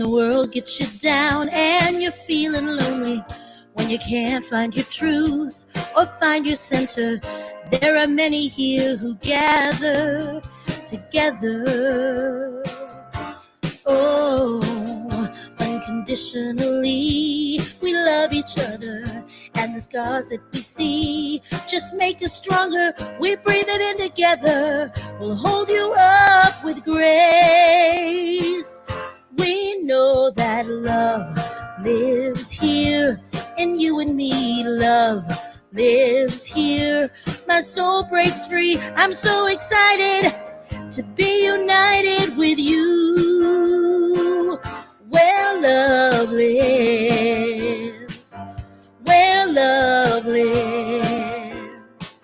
the world gets you down and you're feeling lonely, when you can't find your truth or find your center, there are many here who gather together. Oh, unconditionally, we love each other, and the scars that we see just make us stronger. We breathe it in together, we'll hold you up with grace. We know that love lives here in you and me. Love lives here. My soul breaks free. I'm so excited to be united with you. Where love lives, where love lives.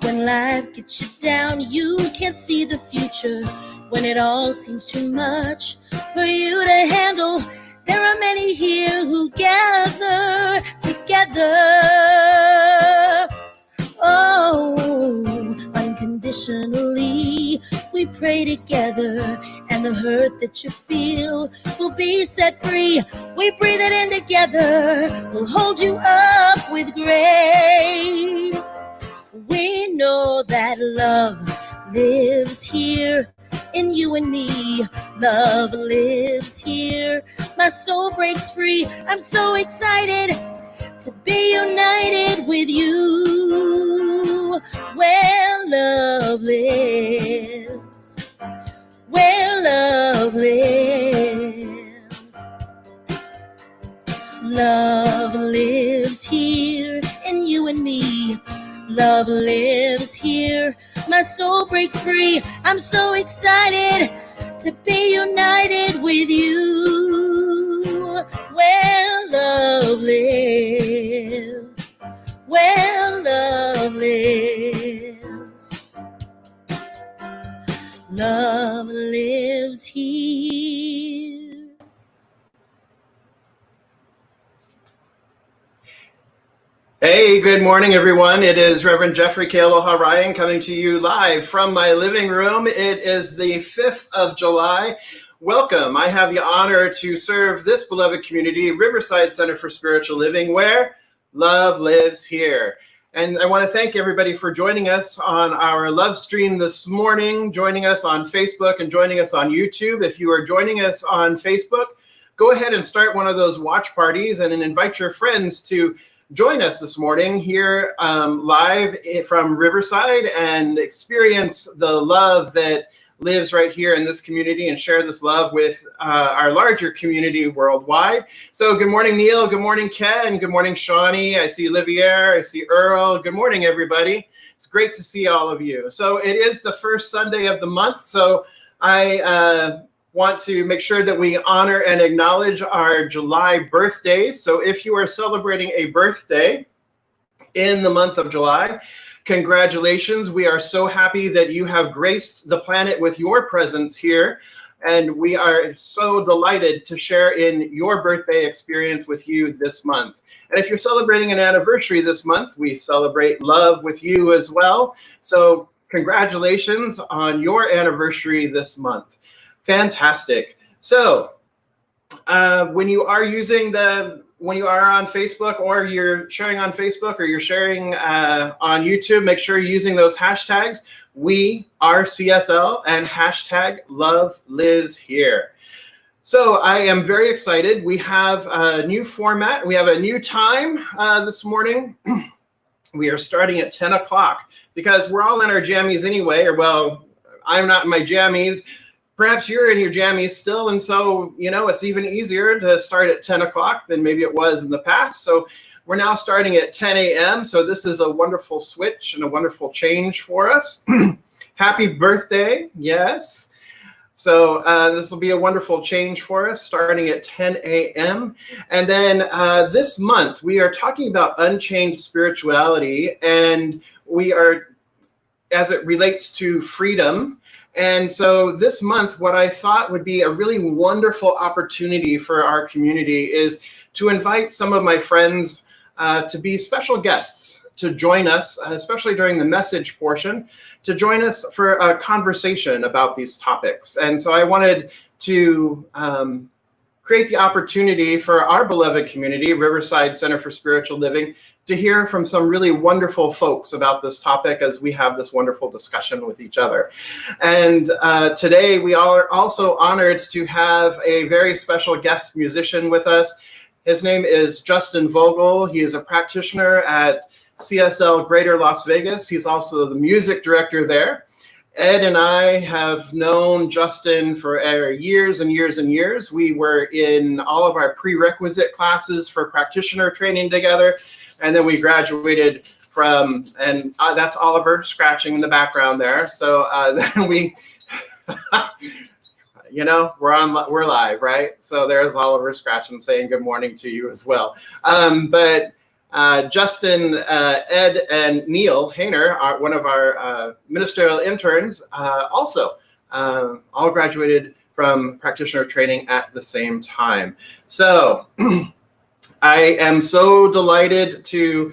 When life gets you down, you can't see the future. When it all seems too much for you to handle, there are many here who gather together. Oh, unconditionally, we pray together, and the hurt that you feel will be set free. We breathe it in together, we'll hold you up with grace. We know that love lives here in you and me. Love lives here. My soul breaks free. I'm so excited to be united with you. Where love lives, where love lives. Love lives here in you and me. Love lives here. My soul breaks free. I'm so excited to be united with you. Where love lives, where love lives. Love lives here. Hey, good morning, everyone. It is Reverend Jeffrey K. Aloha Ryan coming to you live from my living room. It is the 5th of July. Welcome. I have the honor to serve this beloved community, Riverside Center for Spiritual Living, where love lives here. And I want to thank everybody for joining us on our love stream this morning, joining us on Facebook and joining us on YouTube. If you are joining us on Facebook, go ahead and start one of those watch parties and invite your friends to join us this morning here live from Riverside and experience the love that lives right here in this community and share this love with our larger community worldwide. So good morning, Neil. Good morning, Ken. Good morning, Shawnee. I see Olivier. I see Earl. Good morning, everybody. It's great to see all of you. So it is the first Sunday of the month. So I want to make sure that we honor and acknowledge our July birthdays. So if you are celebrating a birthday in the month of July, congratulations. We are so happy that you have graced the planet with your presence here. And we are so delighted to share in your birthday experience with you this month. And if you're celebrating an anniversary this month, we celebrate love with you as well. So congratulations on your anniversary this month. Fantastic. So when you are on Facebook, or you're sharing on Facebook, or you're sharing on YouTube, make sure you're using those hashtags. We are CSL and hashtag love lives here. So I am very excited. We have a new format. We have a new time this morning. We are starting at 10 o'clock because we're all in our jammies anyway, or well, I'm not in my jammies. Perhaps you're in your jammies still, and so, you know, it's even easier to start at 10 o'clock than maybe it was in the past. So we're now starting at 10 a.m., so this is a wonderful switch and a wonderful change for us. Happy birthday, yes. So this will be a wonderful change for us, starting at 10 a.m. And then this month, we are talking about unchained spirituality, and we are, as it relates to freedom. And so this month, what I thought would be a really wonderful opportunity for our community is to invite some of my friends to be special guests to join us, especially during the message portion, to join us for a conversation about these topics. And so I wanted to create the opportunity for our beloved community, Riverside Center for Spiritual Living, to hear from some really wonderful folks about this topic as we have this wonderful discussion with each other. And today we are also honored to have a very special guest musician with us. His name is Justin Vogel. He is a practitioner at CSL Greater Las Vegas. He's also the music director there. Ed and I have known Justin for years and years and years. We were in all of our prerequisite classes for practitioner training together. And then we graduated from, and that's Oliver scratching in the background there. So then we, you know, we're live, right? So there's Oliver scratching saying good morning to you as well. But Justin, Ed, and Neil Hayner, are one of our ministerial interns, also all graduated from practitioner training at the same time. So I am so delighted to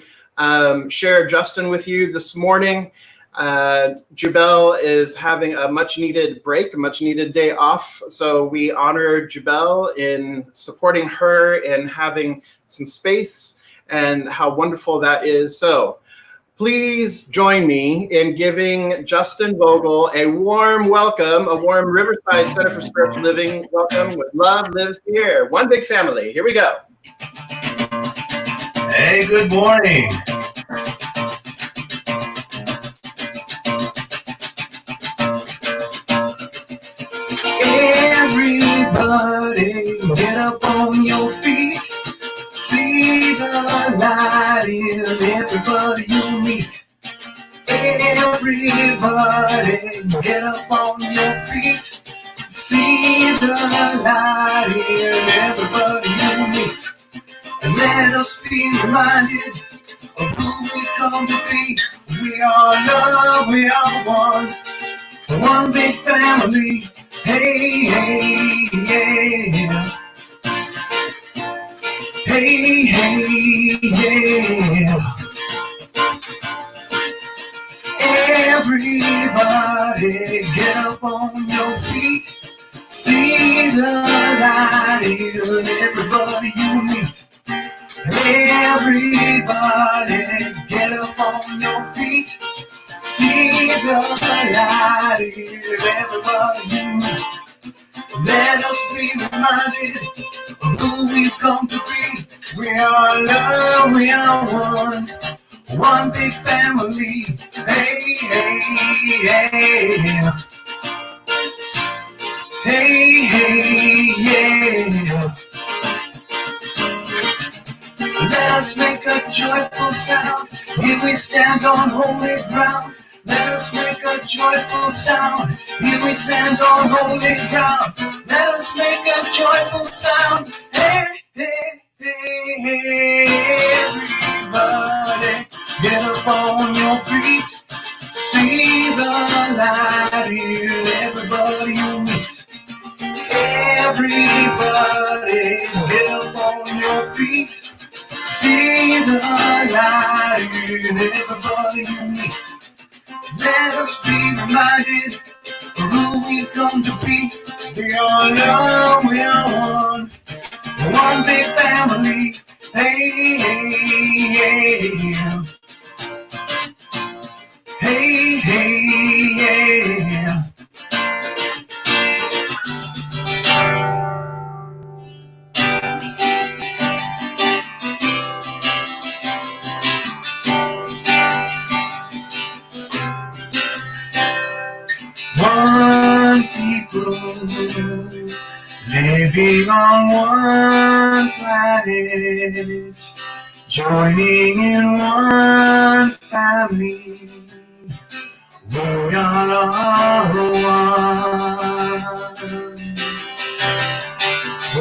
share Justin with you this morning. Jubel is having a much needed break, a much needed day off. So we honor Jubel in supporting her and having some space, and how wonderful that is. So please join me in giving Justin Vogel a warm welcome, a warm Riverside Center for Spiritual Living welcome with Love Lives Here. One big family. Here we go. Hey, good morning. Everybody get up on your feet. See the light in everybody you meet. Everybody get up on your feet. See the light in everybody you meet. And let us be reminded of who we come to be. We are love, we are one big family. Hey, hey, yeah. Hey, hey, yeah. Everybody get up on your feet. See the light in everybody you meet. Everybody get up on your feet. See the light in everybody you meet. Let us be reminded of who we've come to be. We are love, we are one big family. Hey, hey, hey. Hey, hey, yeah. Let us make a joyful sound if we stand on holy ground. Let us make a joyful sound if we stand on holy ground. Let us make a joyful sound. Hey, hey, hey, hey. Everybody get up on your feet. See the light in everybody you meet. Everybody get up on your feet. See the light in everybody you meet. Let us be reminded of who we've come to be. We are love, we are one big family. Hey, hey, yeah. Hey, hey, yeah. One people living on one planet, joining in one family. We are all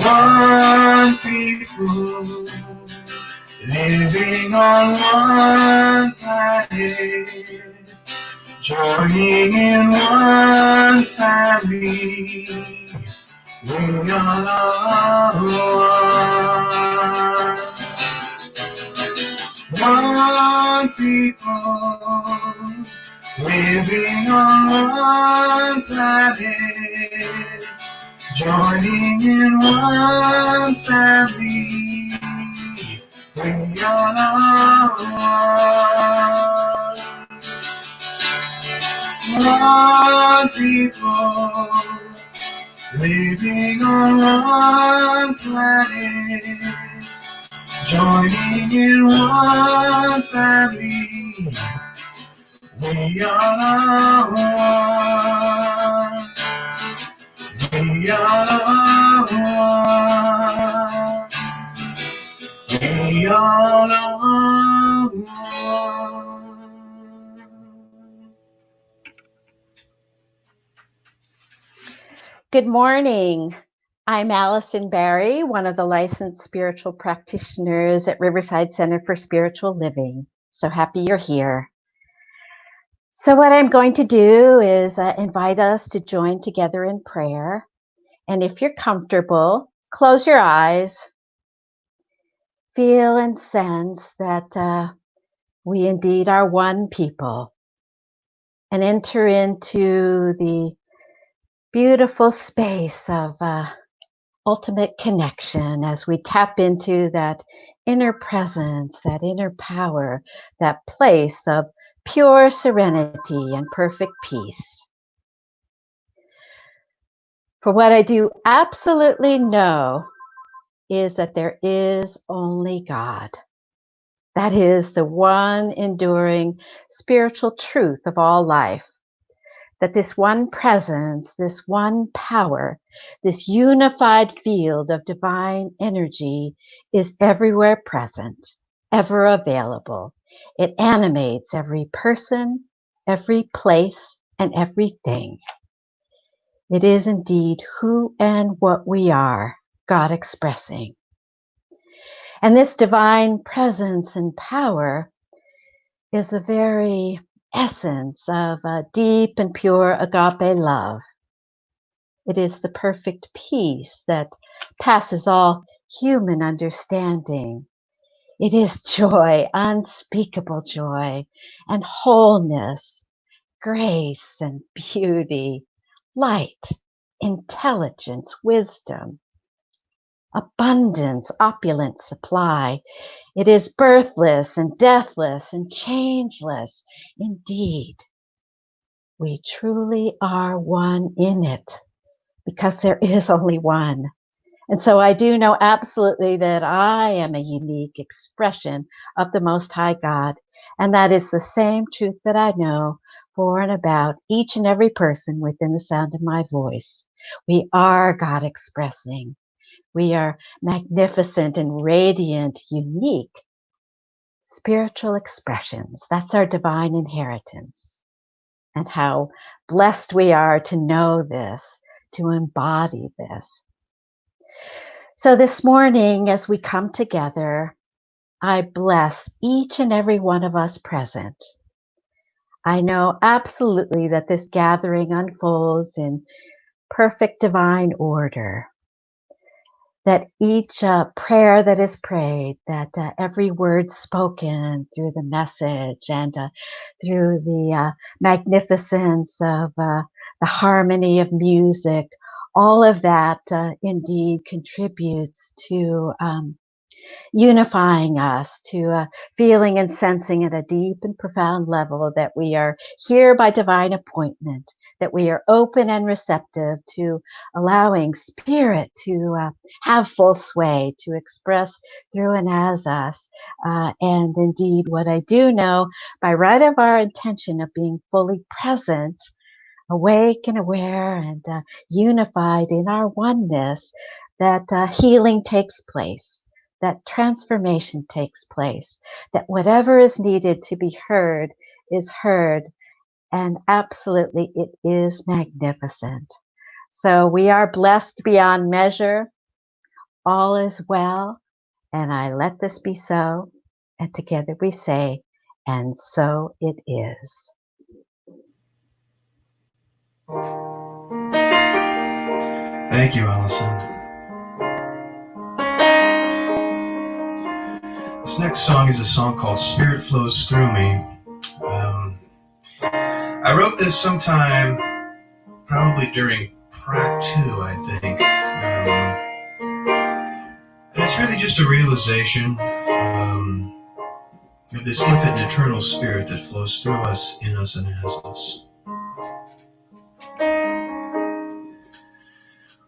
one people living on one planet, joining in one family. We are all one people, living on one planet, joining in one family. We are one people, living on one planet, joining in one family. We are one. We are one. We are one. Good morning. I'm Allison, Barrie, one of the licensed spiritual practitioners at Riverside Center for Spiritual Living. So happy you're here. So what I'm going to do is invite us to join together in prayer. And if you're comfortable, close your eyes. Feel and sense that we indeed are one people. And enter into the beautiful space of ultimate connection as we tap into that inner presence, that inner power, that place of pure serenity and perfect peace. For what I do absolutely know is that there is only God. That is the one enduring spiritual truth of all life. That this one presence, this one power, this unified field of divine energy is everywhere present, ever available. It animates every person, every place, and everything. It is indeed who and what we are, God expressing. And this divine presence and power is the very essence of a deep and pure agape love. It is the perfect peace that passes all human understanding. It is joy, unspeakable joy, and wholeness, grace and beauty, light, intelligence, wisdom, abundance, opulent supply. It is birthless and deathless and changeless. Indeed, we truly are one in it because there is only one. And so I do know absolutely that I am a unique expression of the Most High God. And that is the same truth that I know for and about each and every person within the sound of my voice. We are God expressing. We are magnificent and radiant, unique spiritual expressions. That's our divine inheritance. And how blessed we are to know this, to embody this. So this morning, as we come together, I bless each and every one of us present. I know absolutely that this gathering unfolds in perfect divine order. That each prayer that is prayed, that every word spoken through the message and through the magnificence of the harmony of music, all of that indeed contributes to unifying us, to feeling and sensing at a deep and profound level that we are here by divine appointment, that we are open and receptive to allowing Spirit to have full sway, to express through and as us. And indeed, what I do know, by right of our intention of being fully present, awake and aware and unified in our oneness, that healing takes place, that transformation takes place, that whatever is needed to be heard is heard, and absolutely it is magnificent. So we are blessed beyond measure. All is well, and I let this be so, and together we say, and so it is. Thank you, Allison. This next song is a song called Spirit Flows Through Me. I wrote this sometime probably during Prac 2, I think. And it's really just a realization of this infinite and eternal spirit that flows through us, in us, and as us.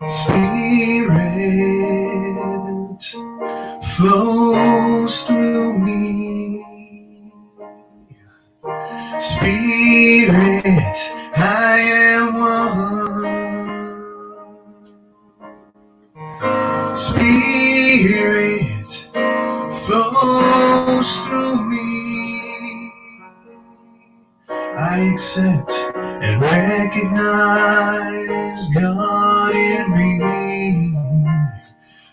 Spirit flows through me. Spirit, I am one. Spirit flows through me. I accept and recognize God in me.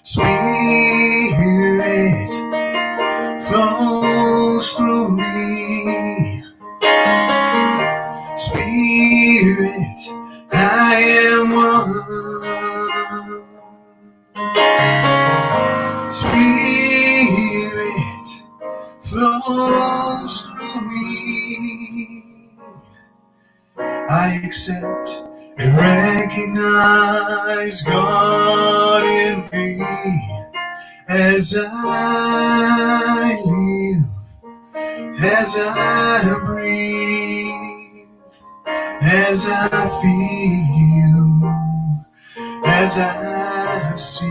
Spirit flows through me. Spirit, I am one. Spirit flows through me. I accept and recognize God in me as I live, as I breathe, as I feel, as I see.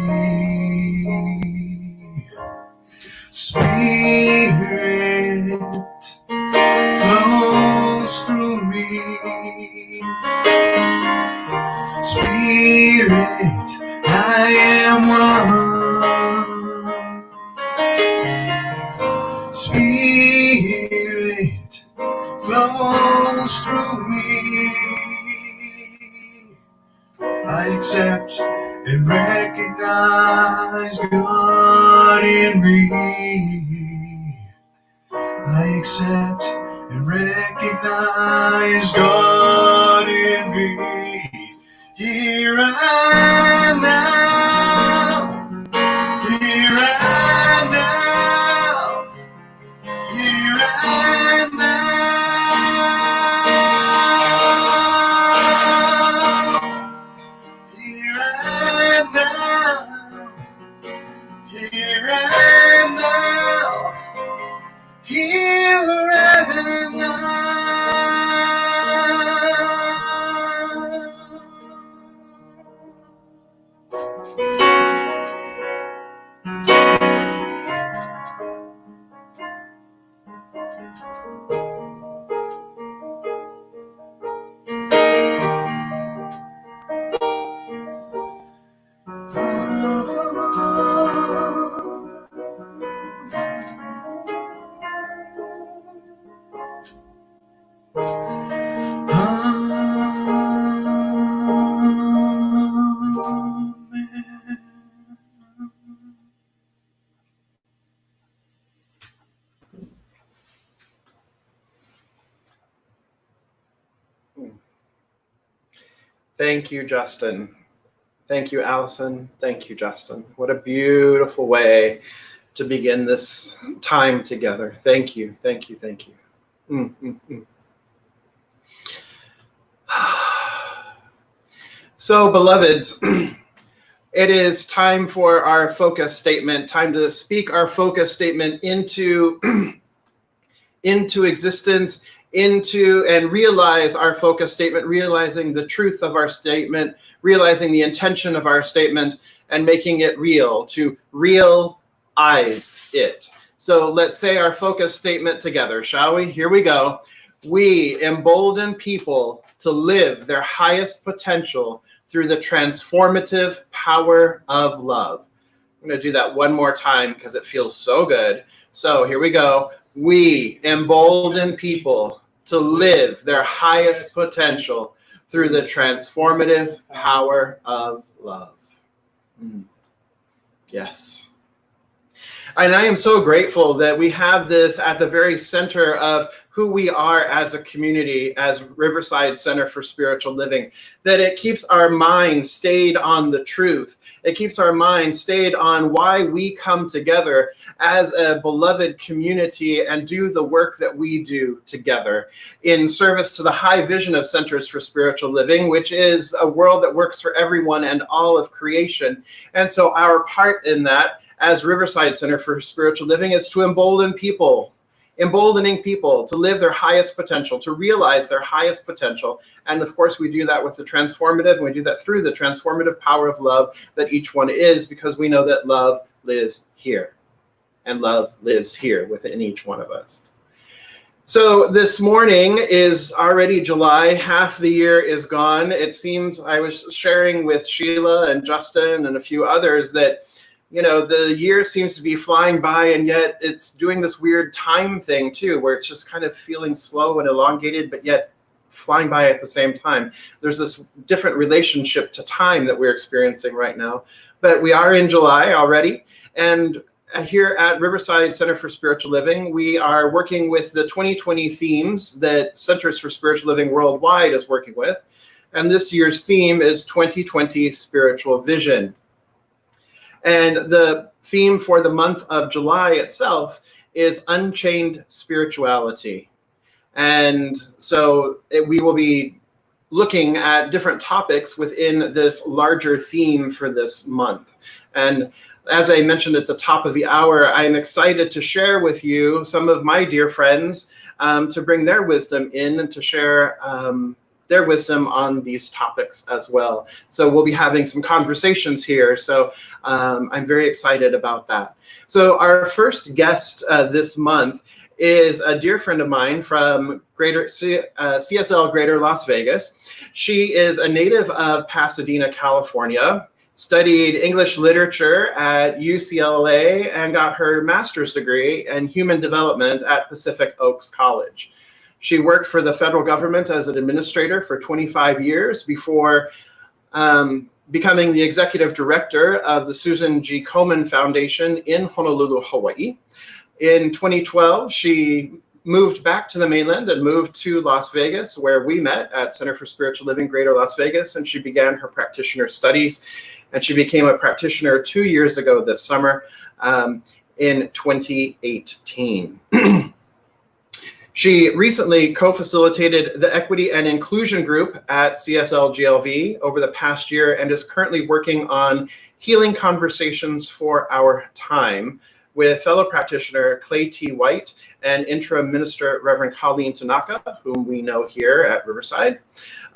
Spirit flows through me. Spirit, I am one. Spirit flows through me. I accept and recognize God in me. I accept and recognize God in me. Here and now, here and now, here and now, here and now, here and now, here and now. Thank you, Justin. Thank you, Allison. Thank you, Justin. What a beautiful way to begin this time together. Thank you, thank you, thank you. So, beloveds, it is time for our focus statement, time to speak our focus statement into existence, and realize our focus statement, realizing the truth of our statement, realizing the intention of our statement, and making it real, to realize it. So let's say our focus statement together, shall we? Here we go. We embolden people to live their highest potential through the transformative power of love. I'm going to do that one more time because it feels so good. So here we go. We embolden people to live their highest potential through the transformative power of love. Yes. And I am so grateful that we have this at the very center of who we are as a community, as Riverside Center for Spiritual Living, that it keeps our mind stayed on the truth. It keeps our mind stayed on why we come together as a beloved community and do the work that we do together in service to the high vision of Centers for Spiritual Living, which is a world that works for everyone and all of creation. And so our part in that as Riverside Center for Spiritual Living is to emboldening people to live their highest potential, to realize their highest potential. And of course, we do that with the transformative, and we do that through the transformative power of love that each one is, because we know that love lives here, and love lives here within each one of us. So this morning is already July. Half the year is gone. It seems, I was sharing with Shelia and Justin and a few others that the year seems to be flying by, and yet it's doing this weird time thing too, where it's just kind of feeling slow and elongated, but yet flying by at the same time. There's this different relationship to time that we're experiencing right now. But we are in July already, and here at Riverside Center for Spiritual Living, we are working with the 2020 themes that Centers for Spiritual Living Worldwide is working with. And this year's theme is 2020 Spiritual Vision. And the theme for the month of July itself is Unchained Spirituality. And so we will be looking at different topics within this larger theme for this month. And as I mentioned at the top of the hour, I am excited to share with you some of my dear friends to bring their wisdom in and to share their wisdom on these topics as well. So we'll be having some conversations here. So I'm very excited about that. So our first guest this month is a dear friend of mine from CSL Greater Las Vegas. She is a native of Pasadena, California, studied English literature at UCLA, and got her master's degree in human development at Pacific Oaks College. She worked for the federal government as an administrator for 25 years before becoming the executive director of the Susan G. Komen Foundation in Honolulu, Hawaii. In 2012, she moved back to the mainland and moved to Las Vegas, where we met at Center for Spiritual Living Greater Las Vegas, and she began her practitioner studies. And she became a practitioner 2 years ago this summer in 2018. She recently co-facilitated the Equity and Inclusion Group at CSL GLV over the past year, and is currently working on Healing Conversations for Our Time with fellow practitioner Clay T. White and interim minister Reverend Colleen Tanaka, whom we know here at Riverside.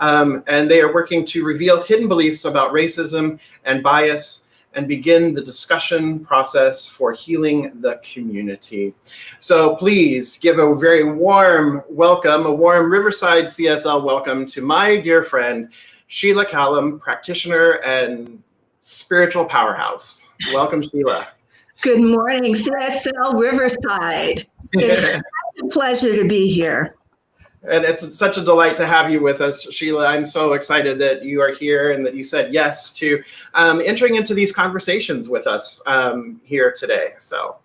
And they are working to reveal hidden beliefs about racism and bias and begin the discussion process for healing the community. So please give a very warm welcome, a warm Riverside CSL welcome to my dear friend, Shelia Callum, practitioner and spiritual powerhouse. Welcome, Shelia. Good morning, CSL Riverside. It's such a pleasure to be here. And it's such a delight to have you with us, Shelia. I'm so excited that you are here and that you said yes to entering into these conversations with us here today. So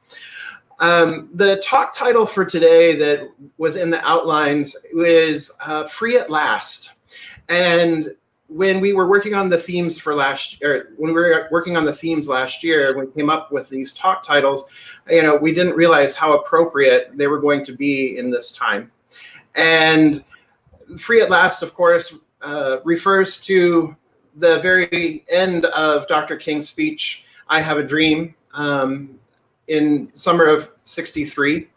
the talk title for today that was in the outlines is Free at Last. And when we were working on the themes for last year, when we were working on the themes last year, we came up with these talk titles, we didn't realize how appropriate they were going to be in this time. And Free at Last, of course, refers to the very end of Dr. King's speech, I Have a Dream, in summer of '63.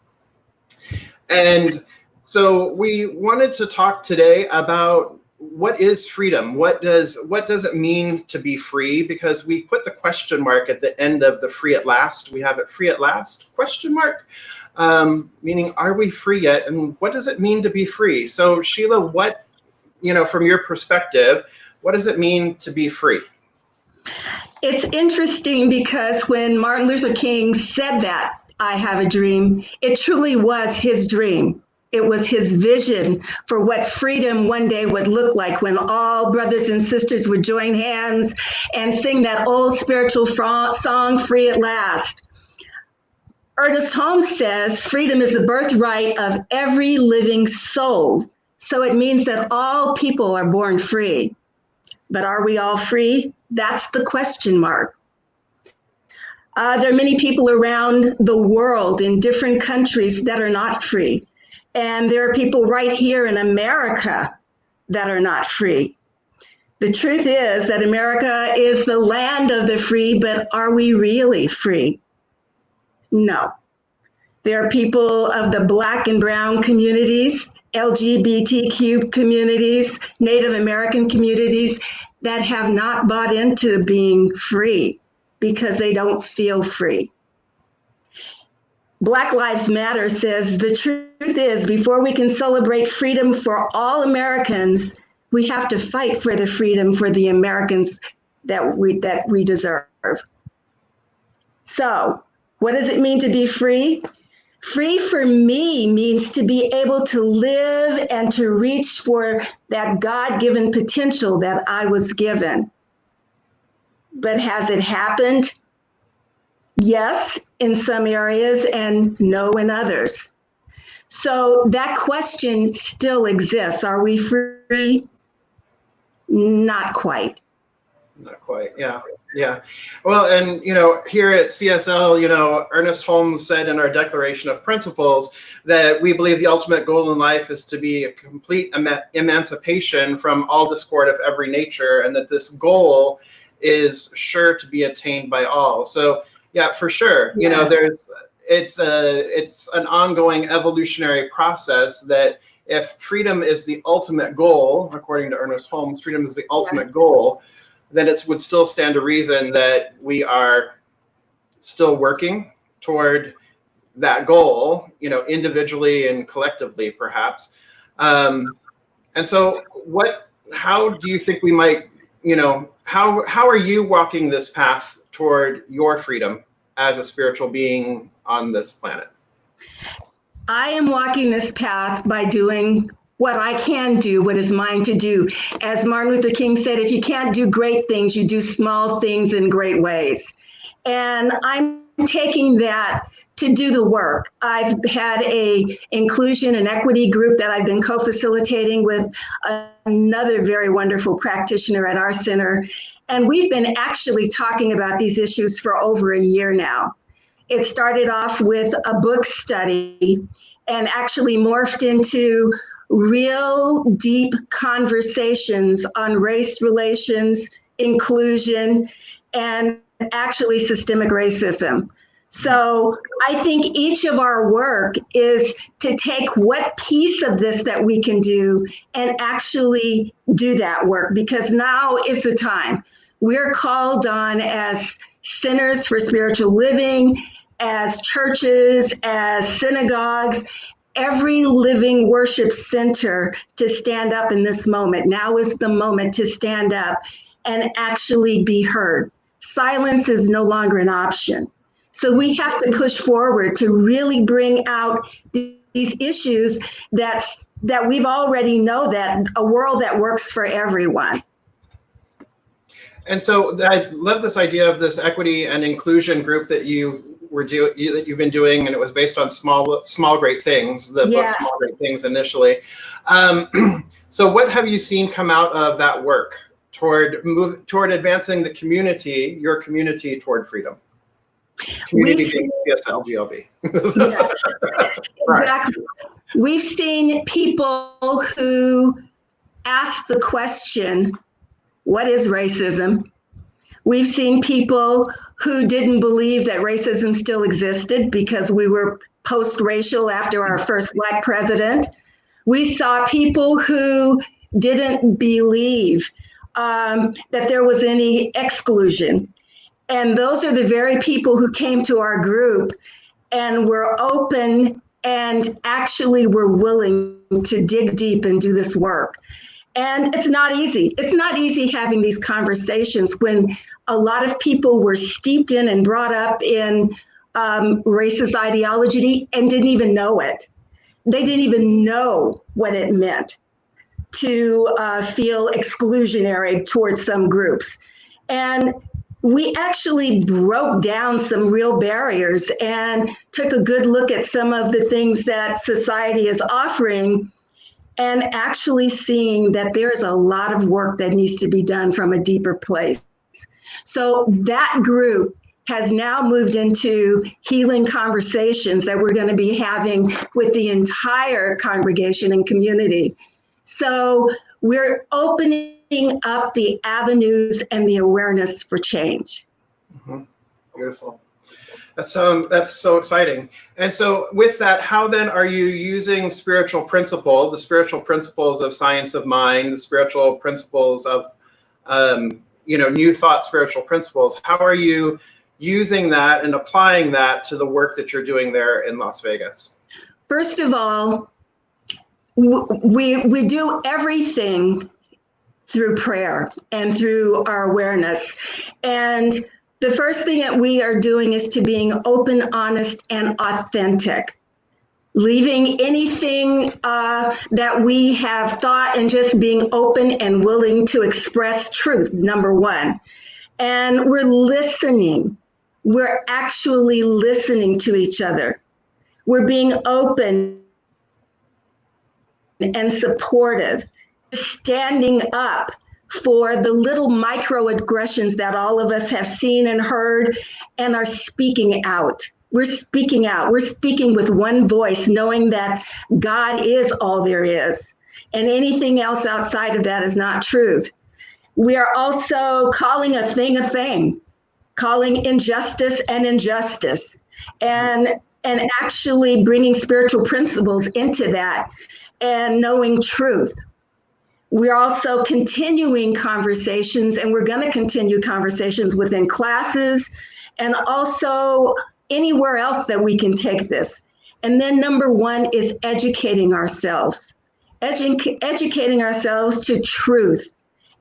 And so we wanted to talk today about what is freedom? What does it mean to be free? Because we put the question mark at the end of the free at last. We have it free at last, question mark, meaning are we free yet? And what does it mean to be free? So Shelia, what, from your perspective, what does it mean to be free? It's interesting because when Martin Luther King said that, I have a dream, it truly was his dream. It was his vision for what freedom one day would look like when all brothers and sisters would join hands and sing that old spiritual song, Free at Last. Ernest Holmes says freedom is the birthright of every living soul. So it means that all people are born free. But are we all free? That's the question mark. There are many people around the world in different countries that are not free. And there are people right here in America that are not free. The truth is that America is the land of the free, but are we really free? No. There are people of the Black and brown communities, LGBTQ communities, Native American communities that have not bought into being free because they don't feel free. Black Lives Matter says the truth is before we can celebrate freedom for all Americans, we have to fight for the freedom for the Americans that we deserve. So, what does it mean to be free? Free for me means to be able to live and to reach for that God-given potential that I was given. But has it happened? Yes, in some areas, and no in others. So that question still exists. Are we free? Not quite. Not quite. Yeah. Yeah. Well, and, here at CSL, Ernest Holmes said in our Declaration of Principles that we believe the ultimate goal in life is to be a complete emancipation from all discord of every nature, and that this goal is sure to be attained by all. So, yeah, for sure. Yes. It's an ongoing evolutionary process that if freedom is the ultimate goal, according to Ernest Holmes, freedom is the ultimate goal, then it would still stand to reason that we are still working toward that goal, individually and collectively, perhaps. And so how do you think we might, how are you walking this path toward your freedom as a spiritual being on this planet? I am walking this path by doing what I can do, what is mine to do. As Martin Luther King said, if you can't do great things, you do small things in great ways. And I'm taking that to do the work. I've had a inclusion and equity group that I've been co-facilitating with another very wonderful practitioner at our center. And we've been actually talking about these issues for over a year now. It started off with a book study and actually morphed into real deep conversations on race relations, inclusion, and actually systemic racism. So I think each of our work is to take what piece of this that we can do and actually do that work, because now is the time. We're called on as centers for spiritual living, as churches, as synagogues, every living worship center to stand up in this moment. Now is the moment to stand up and actually be heard. Silence is no longer an option. So we have to push forward to really bring out these issues that we've already know that a world that works for everyone. And so I love this idea of this equity and inclusion group that you've been doing, and it was based on small great things, the book Small Great Things initially. So what have you seen come out of that work toward advancing the community, your community, toward freedom? Community being CSL GLB. Yes, exactly. We've seen people who ask the question, what is racism? We've seen people who didn't believe that racism still existed because we were post-racial after our first Black president. We saw people who didn't believe that there was any exclusion. And those are the very people who came to our group and were open and actually were willing to dig deep and do this work. And it's not easy. It's not easy having these conversations when a lot of people were steeped in and brought up in racist ideology and didn't even know it. They didn't even know what it meant to feel exclusionary towards some groups. And we actually broke down some real barriers and took a good look at some of the things that society is offering, and actually seeing that there's a lot of work that needs to be done from a deeper place. So that group has now moved into healing conversations that we're going to be having with the entire congregation and community. So we're opening up the avenues and the awareness for change. Mm-hmm. Beautiful. That's so exciting. And so with that, how then are you using the spiritual principles of science of mind, the spiritual principles of, new thought, spiritual principles? How are you using that and applying that to the work that you're doing there in Las Vegas? First of all, we do everything through prayer and through our awareness. And the first thing that we are doing is to being open, honest, and authentic, leaving anything that we have thought and just being open and willing to express truth, number one. And we're listening. We're actually listening to each other. We're being open and supportive, standing up for the little microaggressions that all of us have seen and heard and are speaking out. We're speaking out. We're speaking with one voice, knowing that God is all there is, and anything else outside of that is not truth. We are also calling a thing, calling injustice an injustice, and actually bringing spiritual principles into that and knowing truth. We're also continuing conversations, and we're going to continue conversations within classes and also anywhere else that we can take this. And then number one is educating ourselves, educating ourselves to truth,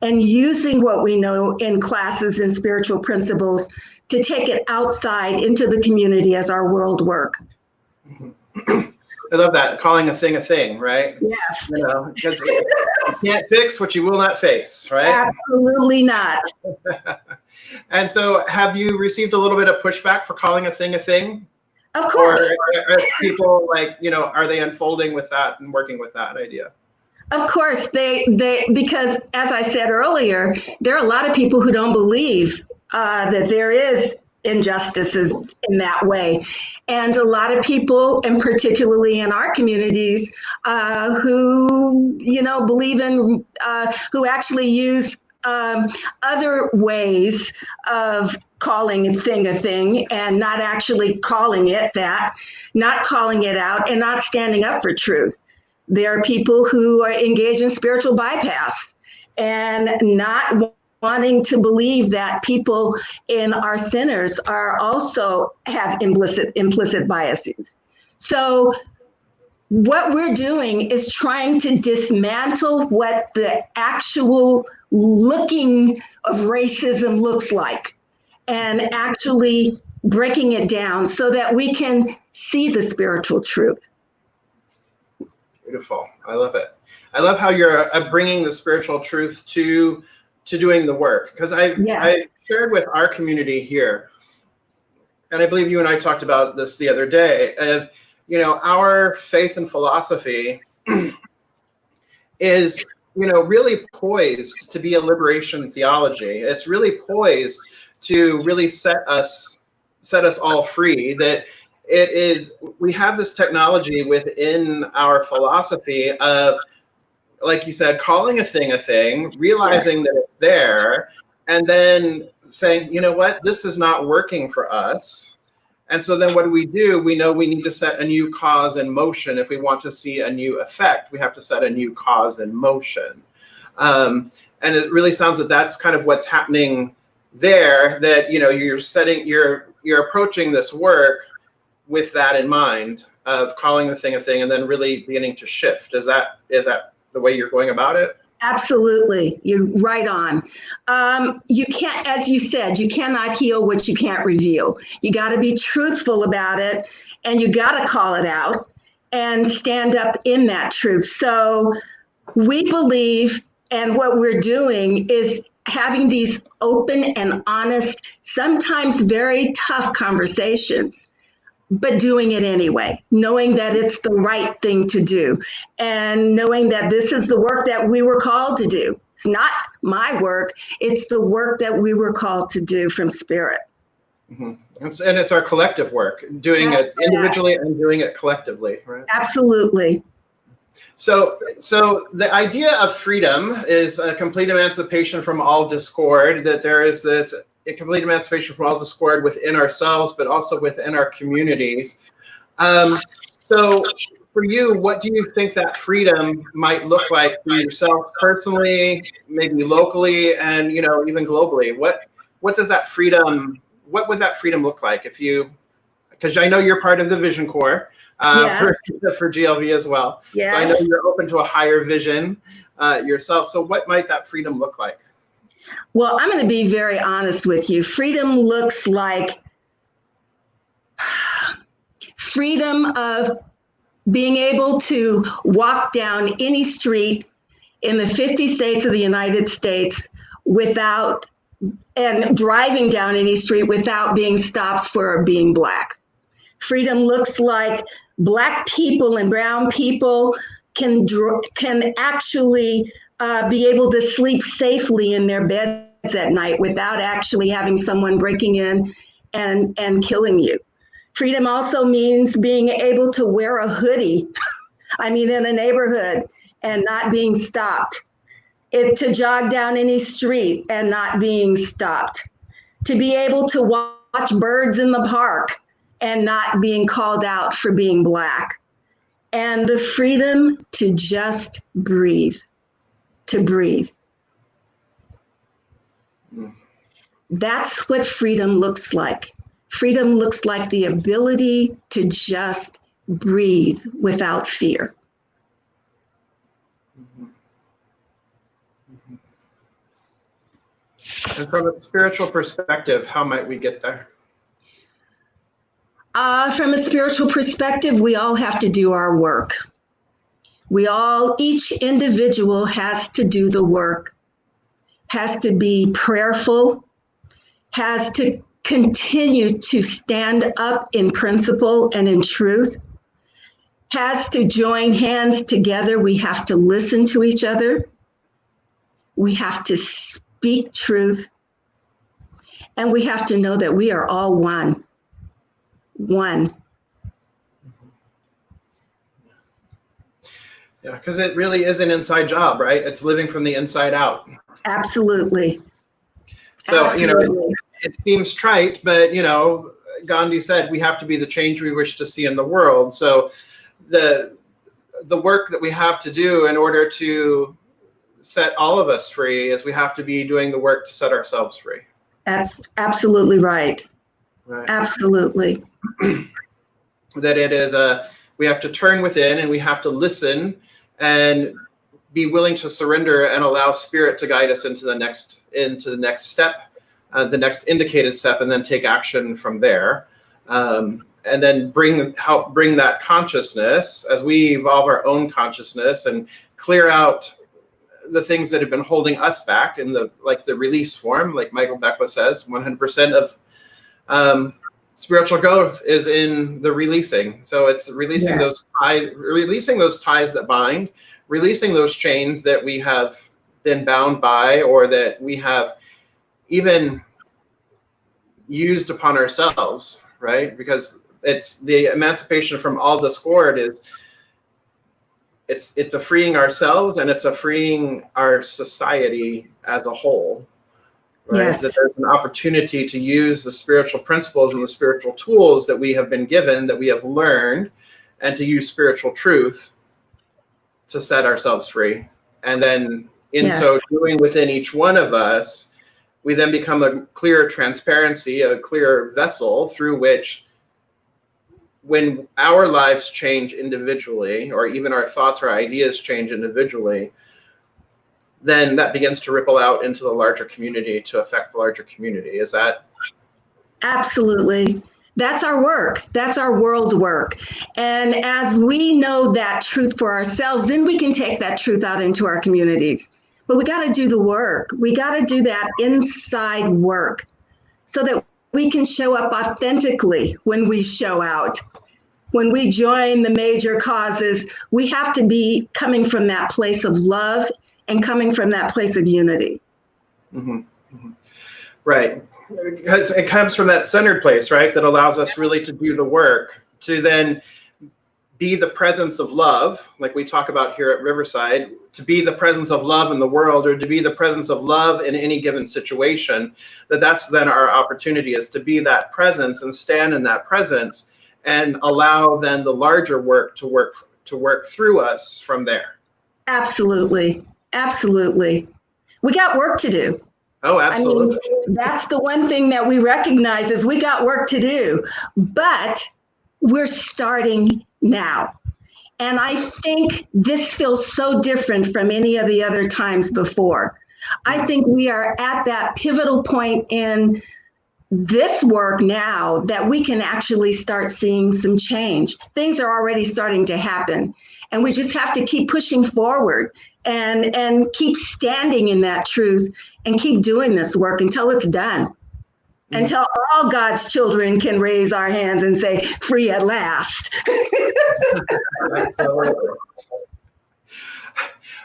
and using what we know in classes and spiritual principles to take it outside into the community as our world work. I love that, calling a thing, right? Yes. Because you can't fix what you will not face, right? Absolutely not. And so have you received a little bit of pushback for calling a thing? Of course. Or are people are they unfolding with that and working with that idea? Of course, they because as I said earlier, there are a lot of people who don't believe that there is injustices in that way. And a lot of people, and particularly in our communities, who, believe in, who actually use other ways of calling a thing and not actually calling it that, not calling it out, and not standing up for truth. There are people who are engaged in spiritual bypass and not wanting to believe that people in our centers are also have implicit biases. So what we're doing is trying to dismantle what the actual looking of racism looks like, and actually breaking it down so that we can see the spiritual truth. Beautiful. I love it. I love how you're bringing the spiritual truth to doing the work, because I shared with our community here, and I believe you and I talked about this the other day, of our faith and philosophy is really poised to be a liberation theology. It's really poised to really set us all free. That we have this technology within our philosophy of, like you said, calling a thing, realizing that it's there, and then saying, you know what, this is not working for us. And so then what do? We know we need to set a new cause in motion. If we want to see a new effect, we have to set a new cause in motion. And it really sounds that that's kind of what's happening there, that, you're approaching this work with that in mind, of calling the thing a thing and then really beginning to shift. Is that the way you're going about it? Absolutely. You're right on. You can't, as you said, you cannot heal what you can't reveal. You got to be truthful about it, and you got to call it out and stand up in that truth. So we believe, and what we're doing is having these open and honest, sometimes very tough conversations, but doing it anyway, knowing that it's the right thing to do, and knowing that this is the work that we were called to do. It's not my work, it's the work that we were called to do from Spirit. Mm-hmm. And it's our collective work, doing That's it individually and doing it collectively, right? Absolutely. So the idea of freedom is a complete emancipation from all discord, that there is this a complete emancipation from all discord within ourselves, but also within our communities. So for you, what do you think that freedom might look like for yourself personally, maybe locally, and even globally? What does that freedom? What would that freedom look like if you? Because I know you're part of the Vision Corps for GLV as well. Yes. So I know you're open to a higher vision yourself. So what might that freedom look like? Well, I'm going to be very honest with you. Freedom looks like freedom of being able to walk down any street in the 50 states of the United States and driving down any street without being stopped for being Black. Freedom looks like Black people and brown people can actually be able to sleep safely in their beds at night without actually having someone breaking in and killing you. Freedom also means being able to wear a hoodie, in a neighborhood and not being stopped. To jog down any street and not being stopped. To be able to watch birds in the park and not being called out for being Black. And the freedom to just breathe. To breathe. That's what freedom looks like. Freedom looks like the ability to just breathe without fear. And from a spiritual perspective, how might we get there? From a spiritual perspective, we all have to do our work. Each individual has to do the work, has to be prayerful, has to continue to stand up in principle and in truth, has to join hands together. We have to listen to each other. We have to speak truth. And we have to know that we are all one. One. Yeah, because it really is an inside job, right? It's living from the inside out. Absolutely. So, Absolutely. It seems trite, but, Gandhi said we have to be the change we wish to see in the world. So the work that we have to do in order to set all of us free is we have to be doing the work to set ourselves free. That's absolutely right. Right. Absolutely. That it is we have to turn within and we have to listen and be willing to surrender and allow Spirit to guide us into the next step, the next indicated step, and then take action from there. And then help bring that consciousness as we evolve our own consciousness and clear out the things that have been holding us back in the release form, like Michael Beckwith says, 100% of spiritual growth is in the releasing. So it's releasing those ties that bind, releasing those chains that we have been bound by, or that we have even used upon ourselves, right? Because it's the emancipation from all discord it's a freeing ourselves, and it's a freeing our society as a whole, right? Yes. That there's an opportunity to use the spiritual principles and the spiritual tools that we have been given, that we have learned, and to use spiritual truth to set ourselves free. And then in so doing within each one of us, we then become a clear transparency, a clear vessel through which, when our lives change individually, or even our thoughts or ideas change individually, then that begins to ripple out into the larger community to affect the larger community. Is that? Absolutely. That's our work. That's our world work. And as we know that truth for ourselves, then we can take that truth out into our communities. but we got to do the work. We got to do that inside work so that we can show up authentically when we show out. When we join the major causes, we have to be coming from that place of love and coming from that place of unity. Mm-hmm. Mm-hmm. Right. Because it comes from that centered place, right? That allows us really to do the work, to then be the presence of love, like we talk about here at Riverside, to be the presence of love in the world, or to be the presence of love in any given situation. That's then our opportunity, is to be that presence and stand in that presence and allow then the larger work to work through us from there. Absolutely. Absolutely. We got work to do. Oh, absolutely. I mean, that's the one thing that we recognize is we got work to do, but we're starting now. And I think this feels so different from any of the other times before. I think we are at that pivotal point in this work now that we can actually start seeing some change. Things are already starting to happen, and we just have to keep pushing forward and keep standing in that truth and keep doing this work until it's done. Mm-hmm. Until all God's children can raise our hands and say, free at last. Absolutely.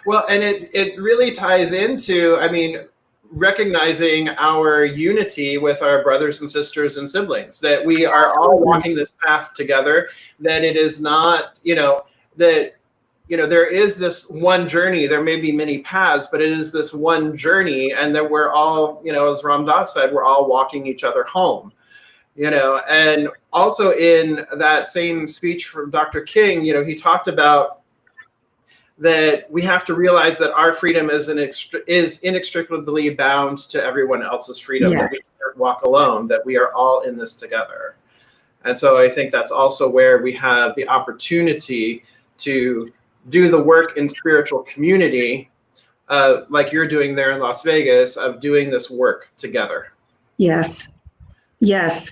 Well, and it really ties into, I mean, recognizing our unity with our brothers and sisters and siblings, that we are all walking this path together, that it is not, that, there is this one journey. There may be many paths, but it is this one journey, and that we're all, as Ram Dass said, we're all walking each other home, and also in that same speech from Dr. King, he talked about that we have to realize that our freedom is inextricably bound to everyone else's freedom, that we can't walk alone, that we are all in this together. And so I think that's also where we have the opportunity to do the work in spiritual community, like you're doing there in Las Vegas, of doing this work together. Yes. Yes.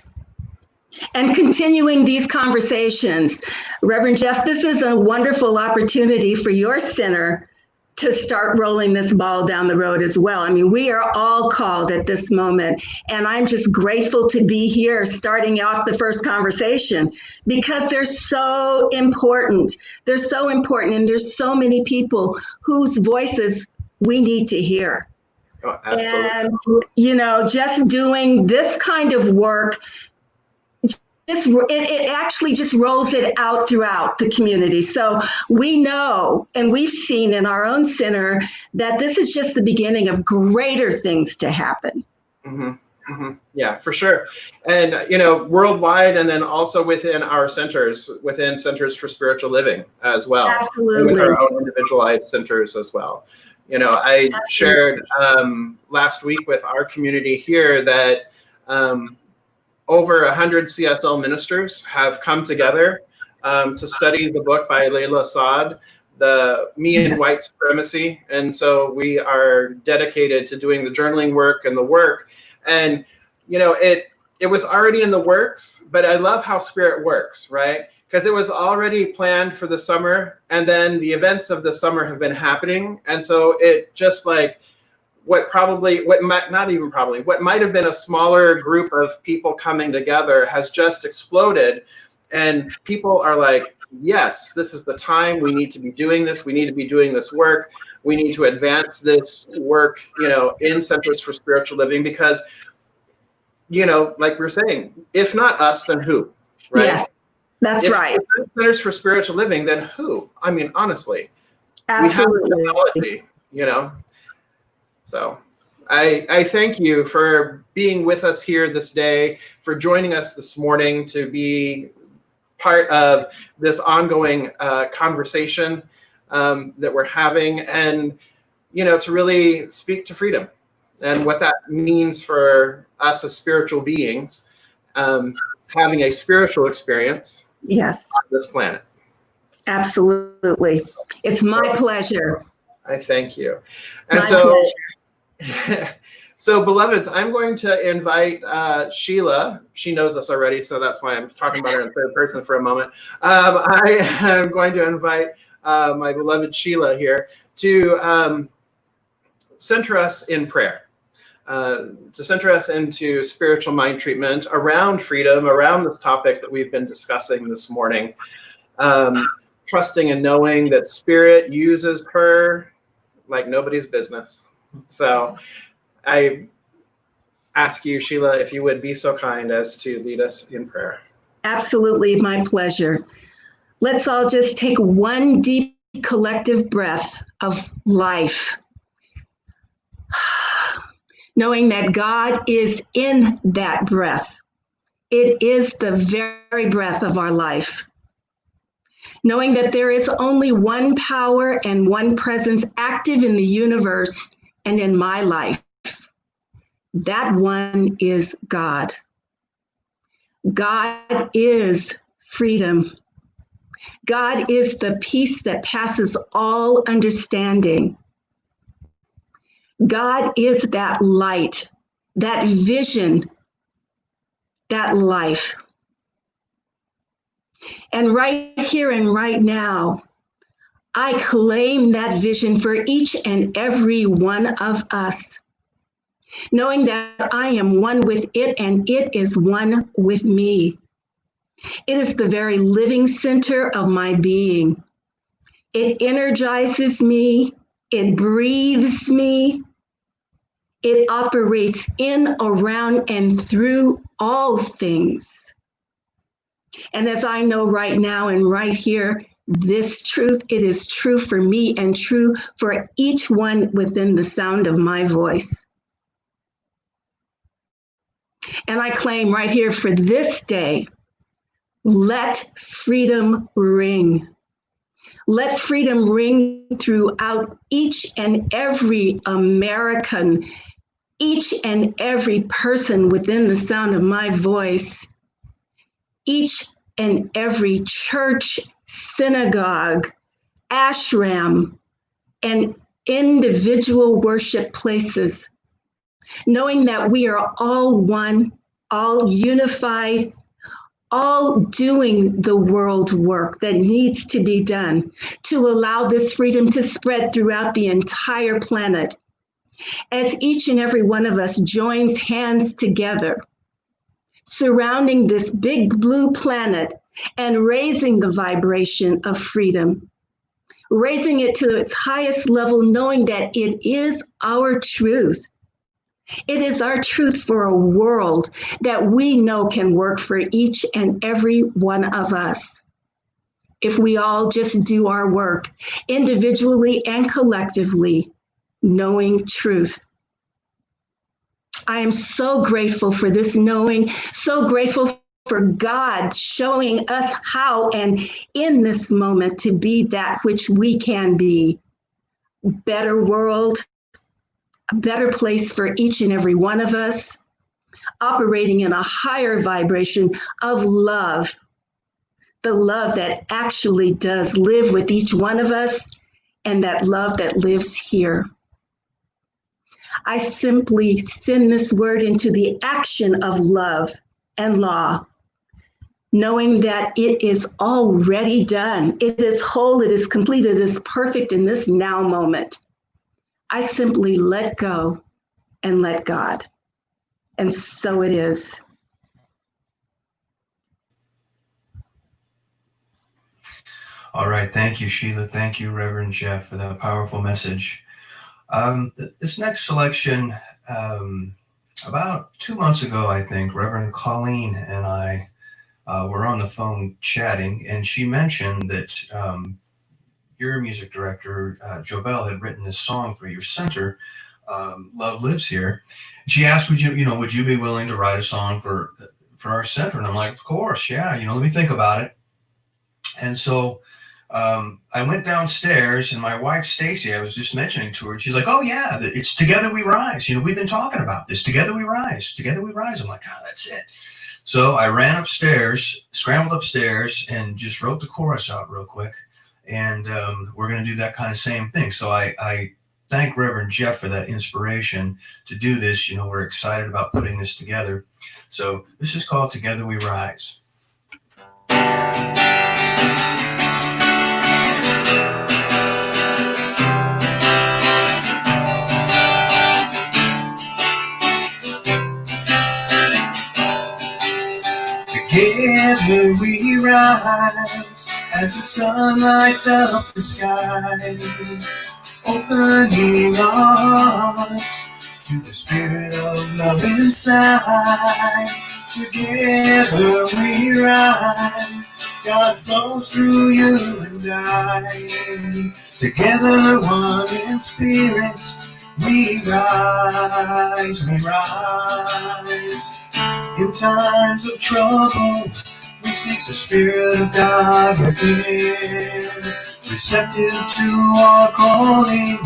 And continuing these conversations. Reverend Jeff, this is a wonderful opportunity for your center to start rolling this ball down the road as well. I mean, we are all called at this moment, and I'm just grateful to be here starting off the first conversation, because they're so important. They're so important, and there's so many people whose voices we need to hear. Oh, absolutely. And, just doing this kind of work, it actually just rolls it out throughout the community. So we know, and we've seen in our own center, that this is just the beginning of greater things to happen. Mm-hmm. Mm-hmm. Yeah, for sure. And, worldwide, and then also within our centers, within Centers for Spiritual Living as well. Absolutely. And with our own individualized centers as well. I shared last week with our community here that over 100 CSL ministers have come together to study the book by Layla Saad, the Me and White Supremacy. And so we are dedicated to doing the journaling work and the work. And, it was already in the works, but I love how Spirit works, right? Because it was already planned for the summer, and then the events of the summer have been happening. And so it just what might have been a smaller group of people coming together has just exploded. And people are like, yes, this is the time. We need to be doing this. We need to be doing this work. We need to advance this work, in Centers for Spiritual Living, because, like we're saying, if not us, then who, right? Yes, that's right. If Centers for Spiritual Living, then who? I mean, honestly, absolutely. We have the ability, So I thank you for being with us here this day, for joining us this morning to be part of this ongoing conversation that we're having, and, to really speak to freedom and what that means for us as spiritual beings, having a spiritual experience on this planet. Absolutely. It's my pleasure. I thank you. And my pleasure. So, beloveds, I'm going to invite Shelia. She knows us already, so that's why I'm talking about her in third person for a moment. I am going to invite my beloved Shelia here to center us in prayer, to center us into spiritual mind treatment around freedom, around this topic that we've been discussing this morning. Trusting and knowing that Spirit uses her like nobody's business. So I ask you, Shelia, if you would be so kind as to lead us in prayer. Absolutely, my pleasure. Let's all just take one deep collective breath of life, knowing that God is in that breath. It is the very breath of our life. Knowing that there is only one power and one presence active in the universe and in my life. That one is God. God is freedom. God is the peace that passes all understanding. God is that light, that vision, that life. And right here and right now, I claim that vision for each and every one of us, knowing that I am one with it and it is one with me. It is the very living center of my being. It energizes me, it breathes me, it operates in, around, and through all things. And as I know right now and right here, this truth, it is true for me and true for each one within the sound of my voice. And I claim right here for this day, let freedom ring. Let freedom ring throughout each and every American, each and every person within the sound of my voice, each and every church, synagogue, ashram, and individual worship places, knowing that we are all one, all unified, all doing the world work that needs to be done to allow this freedom to spread throughout the entire planet. As each and every one of us joins hands together, surrounding this big blue planet and raising the vibration of freedom, raising it to its highest level, knowing that it is our truth. It is our truth for a world that we know can work for each and every one of us. If we all just do our work individually and collectively, knowing truth. I am so grateful for this knowing, so grateful for God showing us how and in this moment to be that which we can be. Better world, a better place for each and every one of us, operating in a higher vibration of love, the love that actually does live with each one of us and that love that lives here. I simply send this word into the action of love and law, knowing that it is already done. It is whole, it is complete, it is perfect in this now moment. I simply let go and let God. And so it is. All right. Thank you, Shelia. Thank you, Reverend Jeff, for that powerful message. This next selection, about 2 months ago, I think, Reverend Colleen and I were on the phone chatting, and she mentioned that your music director, Jobel, had written this song for your center, Love Lives Here. She asked, would you be willing to write a song for our center? And I'm like, of course, yeah, let me think about it. And so I went downstairs, and my wife, Stacy, I was just mentioning to her, and she's like, oh yeah, it's Together We Rise. We've been talking about this, Together We Rise, Together We Rise. I'm like, oh, that's it. So I ran upstairs, scrambled upstairs, and just wrote the chorus out real quick. And we're going to do that kind of same thing. So I thank Reverend Jeff for that inspiration to do this. We're excited about putting this together. So this is called Together We Rise. Together we rise as the sun lights up the sky, opening our hearts to the spirit of love inside. Together we rise, God flows through you and I. Together one in spirit, we rise, we rise. In times of trouble, we seek the Spirit of God within. Receptive to our calling,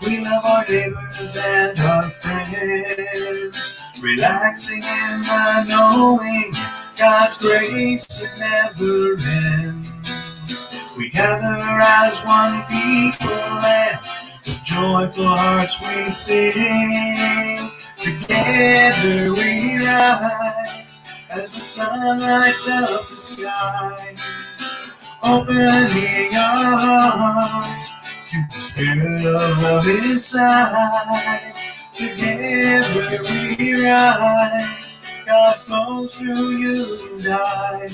we love our neighbors and our friends. Relaxing in the knowing God's grace it never ends. We gather as one people and with joyful hearts we sing. Together we rise as the sun lights up the sky, opening our hearts to the spirit of love inside. Together we rise, God flows through you and I.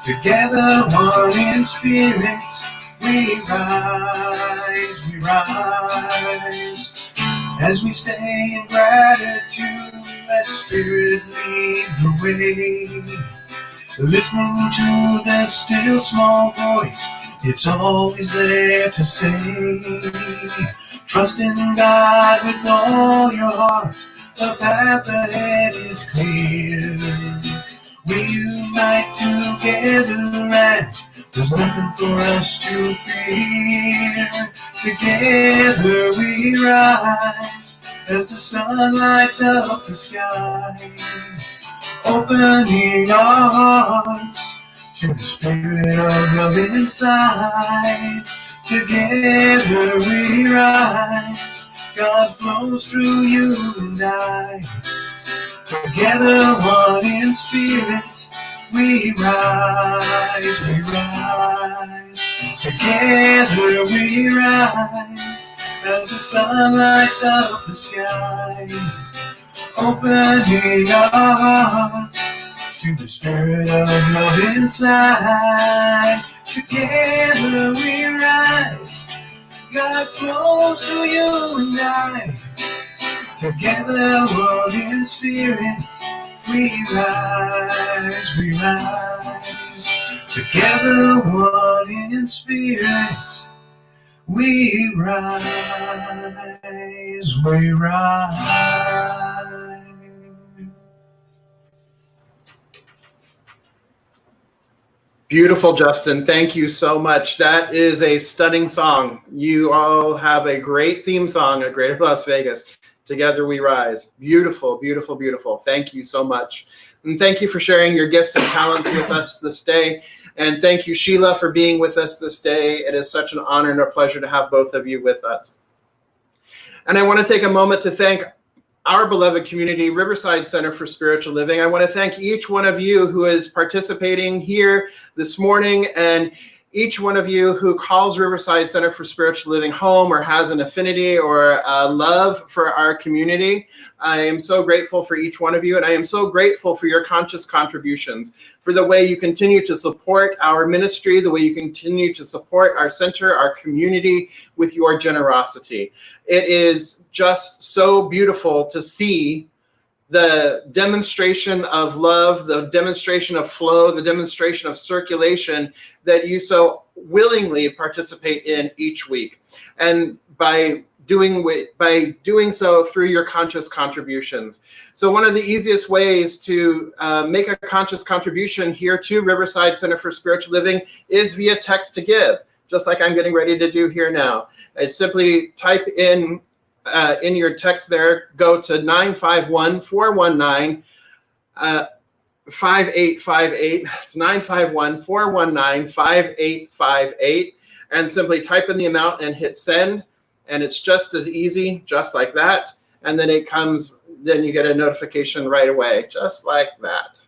Together one in spirit, we rise, we rise. As we stay in gratitude, let Spirit lead the way. Listening to the still small voice, it's always there to say. Trust in God with all your heart, the path ahead is clear. We unite together and there's nothing for us to fear. Together we rise as the sun lights up the sky, opening our hearts to the spirit of love inside. Together we rise, God flows through you and I. Together one in spirit, we rise, we rise. Together we rise as the sun lights up the sky, opening our hearts to the spirit of love inside. Together we rise, God flows through you and I. Together one in spirit, we rise, we rise. Together one in spirit, we rise, we rise. Beautiful, Justin. Thank you so much. That is a stunning song. You all have a great theme song at Greater Las Vegas. Together we rise. Beautiful, beautiful, beautiful. Thank you so much. And thank you for sharing your gifts and talents with us this day. And thank you, Shelia, for being with us this day. It is such an honor and a pleasure to have both of you with us. And I want to take a moment to thank our beloved community, Riverside Center for Spiritual Living. I want to thank each one of you who is participating here this morning, and each one of you who calls Riverside Center for Spiritual Living home or has an affinity or a love for our community. I am so grateful for each one of you, and I am so grateful for your conscious contributions, for the way you continue to support our ministry, the way you continue to support our center, our community with your generosity. It is just so beautiful to see the demonstration of love, the demonstration of flow, the demonstration of circulation that you so willingly participate in each week. And by doing so through your conscious contributions. So one of the easiest ways to make a conscious contribution here to Riverside Center for Spiritual Living is via text to give, just like I'm getting ready to do here now. I simply type in your text there, go to 951-419-5858. It's 951-419-5858, and simply type in the amount and hit send. And it's just as easy, just like that. And then it comes, then you get a notification right away, just like that.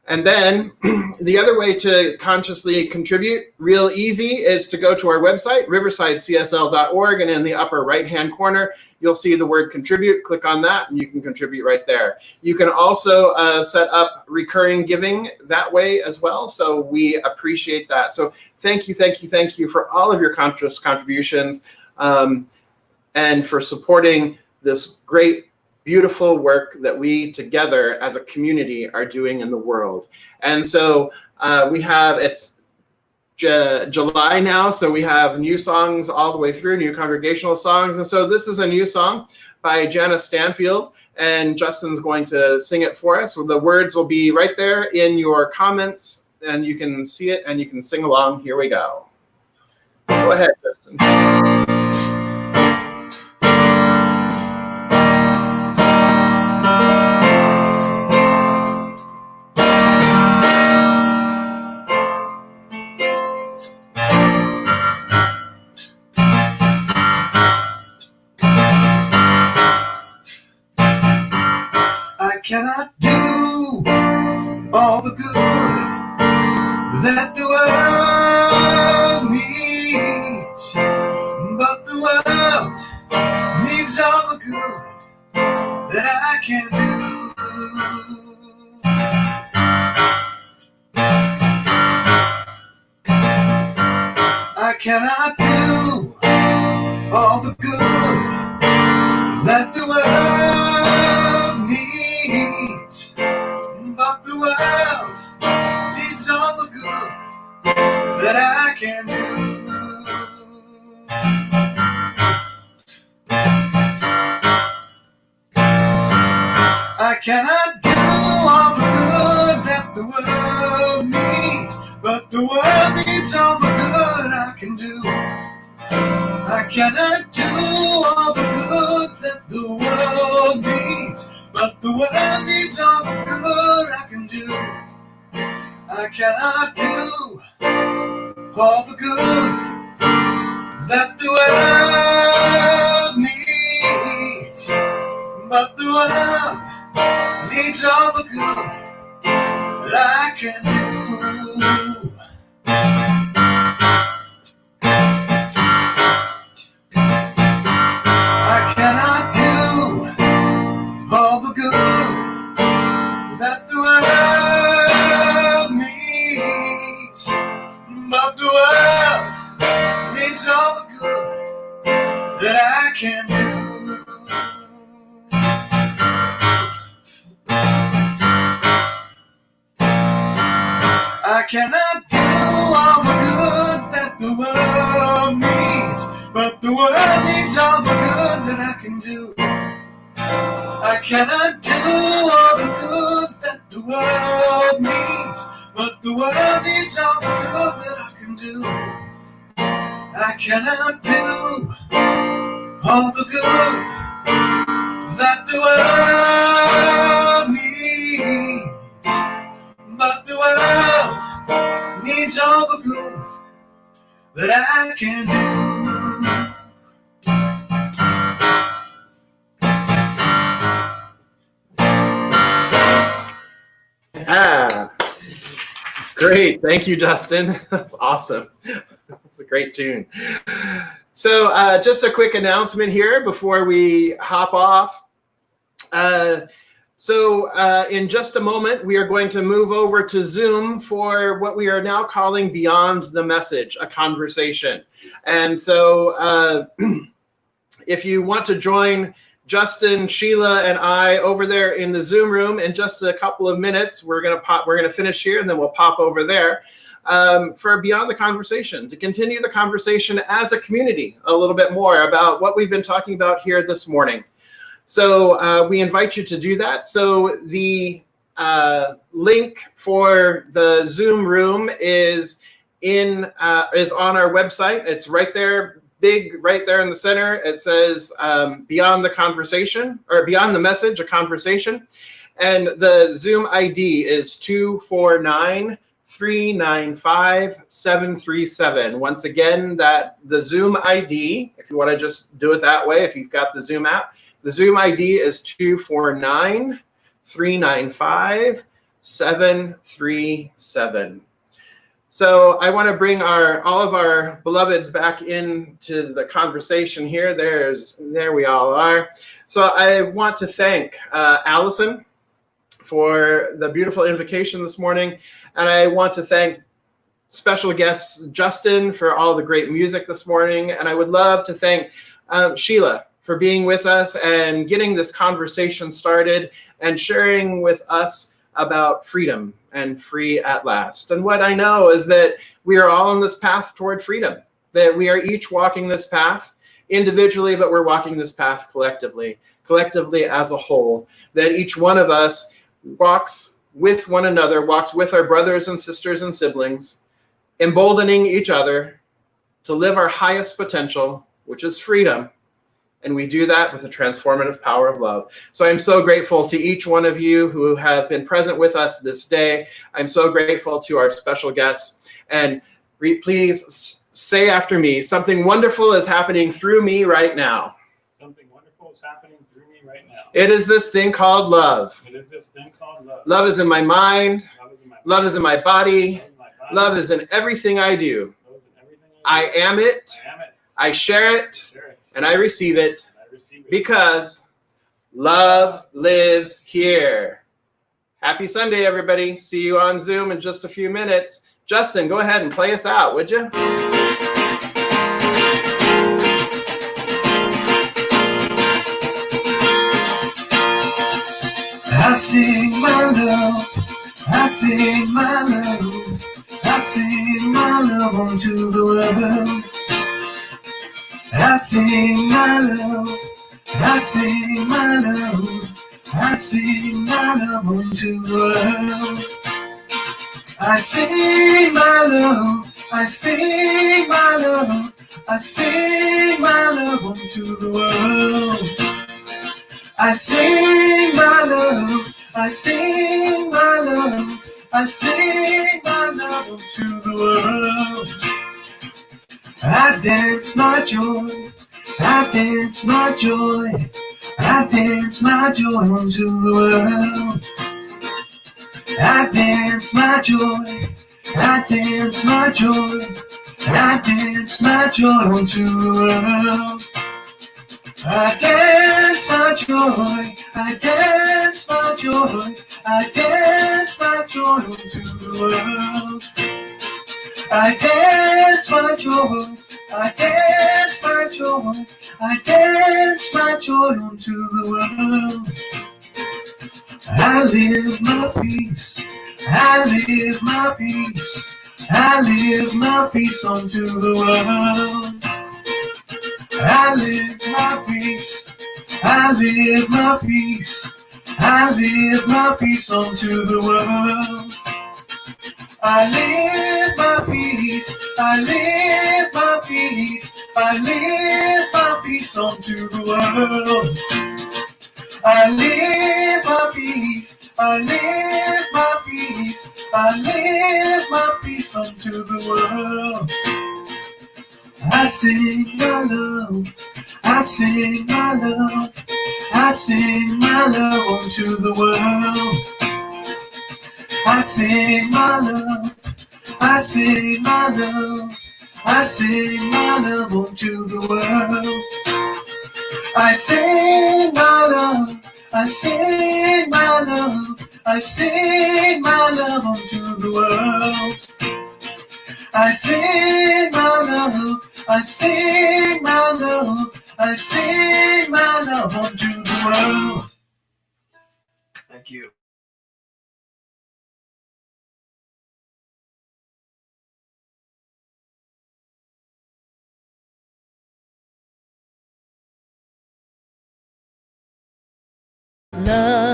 And then the other way to consciously contribute, real easy, is to go to our website, riversidecsl.org, and in the upper right-hand corner, you'll see the word contribute. Click on that, and you can contribute right there. You can also set up recurring giving that way as well, so we appreciate that. So thank you, thank you, thank you for all of your conscious contributions and for supporting this great, beautiful work that we together as a community are doing in the world. And so we have, it's July now, so we have new songs all the way through, new congregational songs. And so this is a new song by Janice Stanfield, and Justin's going to sing it for us. The words will be right there in your comments, and you can see it and you can sing along. Here we go. Go ahead, Justin. I cannot do all the good that the world needs, but the world needs all the good that I can do. I cannot do all the good that the world needs, but the world needs all the good that I can do. I cannot do all the good that the world needs, but the world needs all the good I can do. I cannot do all the good that the world needs, but the world needs all the good I can do. I cannot do all the good that the world needs, but the world needs all the good that I can do. I cannot do all the good that the world needs, but the world needs all the good that I can do. I cannot do all the good that the world needs, but the world needs all the good that I can do. I cannot do all the good that the world needs, but the world needs all the good that I can do. I cannot do all the good that the world needs, but the world needs all the good that I can do. Ah, great. Thank you, Justin. That's awesome. That's a great tune. So just a quick announcement here before we hop off. So in just a moment, we are going to move over to Zoom for what we are now calling Beyond the Message, a conversation. And so if you want to join Justin, Sheila, and I over there in the Zoom room in just a couple of minutes, we're going to finish here and then we'll pop over there for Beyond the Conversation, to continue the conversation as a community a little bit more about what we've been talking about here this morning. So we invite you to do that. So the link for the Zoom room is on our website. It's right there, big, right there in the center. It says Beyond the Conversation, or Beyond the Message, a conversation. And the Zoom ID is 249-395-737. Once again, the Zoom ID, if you want to just do it that way, if you've got the Zoom app, the Zoom ID is 249-395-737. 737. So I want to bring all of our beloveds back into the conversation here. There we all are. So I want to thank Allison for the beautiful invocation this morning. And I want to thank special guest Justin for all the great music this morning. And I would love to thank Shelia for being with us and getting this conversation started and sharing with us about freedom and free at last. And what I know is that we are all on this path toward freedom, that we are each walking this path individually, but we're walking this path collectively as a whole, that each one of us walks with one another, walks with our brothers and sisters and siblings, emboldening each other to live our highest potential, which is freedom. And we do that with the transformative power of love. So I'm so grateful to each one of you who have been present with us this day. I'm so grateful to our special guests. And please say after me, something wonderful is happening through me right now. Something wonderful is happening through me right now. It is this thing called love. It is this thing called love. Love is in my mind. Love is in my body. Love is in everything I do. I am it. I share it. And I receive it because love lives here. Happy Sunday, everybody. See you on Zoom in just a few minutes. Justin, go ahead and play us out, would you? I sing my love, I sing my love, I sing my love unto the world. I sing my love, I sing my love, I sing my love unto the world. I sing my love, I sing my love, I sing my love unto the world. I sing my love, I sing my love, I sing my love unto the world. I dance my joy, I dance my joy, I dance my joy unto the world. I dance my joy, I dance my joy, I dance my joy unto the world. I dance my joy, I dance my joy, I dance my joy unto the world. I dance my joy, I dance my joy, I dance my joy unto the world. I live my peace, I live my peace, I live my peace unto the world. I live my peace, I live my peace, I live my peace unto the world. I live my peace, I live my peace, I live my peace unto the world. I live my peace, I live my peace, I live my peace unto the world. I sing my love, I sing my love, I sing my love unto the world. I sing my love, I sing my love, I sing my love unto the world. I sing my love, I sing my love, I sing my love unto the world. I sing my love, I sing my love, I sing my love unto the world. Thank you. Love